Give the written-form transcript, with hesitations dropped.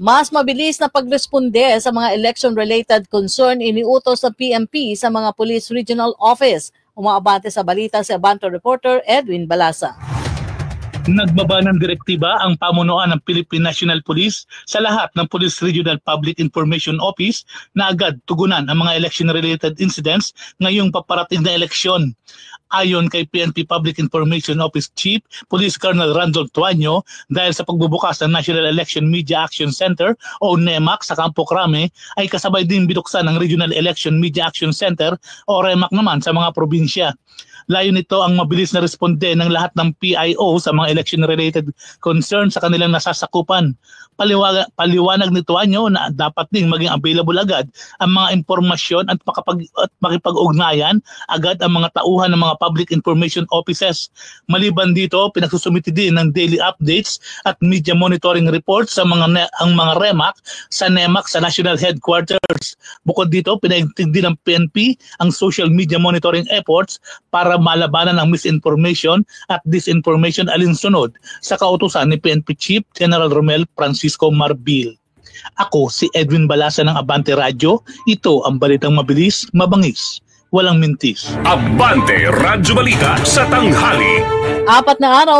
Mas mabilis na pagresponde sa mga election-related concern iniutos ng PNP sa mga Police Regional Office. Umaabante sa balita si Abante reporter Edwin Balasa. Nagbaba ng direktiba ang pamunuan ng Philippine National Police sa lahat ng Police Regional Public Information Office na agad tugunan ang mga election-related incidents ngayong paparating na eleksyon. Ayon kay PNP Public Information Office Chief Police Colonel Randolph Tuanyo, dahil sa pagbubukas ng National Election Media Action Center o NEMAC sa Campo Crame, ay kasabay din binuksan ng Regional Election Media Action Center o REMAC naman sa mga probinsya. Layo nito ang mabilis na responde ng lahat ng PIO sa mga election-related concerns sa kanilang nasasakupan. Paliwanag ni Tuanyo na dapat ding maging available agad ang mga impormasyon at makipag-ugnayan agad ang mga tauhan ng mga public information offices. Maliban dito, pinagsusumiti din ng daily updates at media monitoring reports sa mga REMAC sa NEMAC sa National Headquarters. Bukod dito, pinaigting din ng PNP ang social media monitoring efforts para malabanan ang misinformation at disinformation alinsunod sa kautusan ni PNP Chief General Romel Francisco Marbil. Ako si Edwin Balasa ng Abante Radio. Ito ang balitang mabilis, mabangis, walang mintis. Abante Radyo Balita sa tanghali. 4 na araw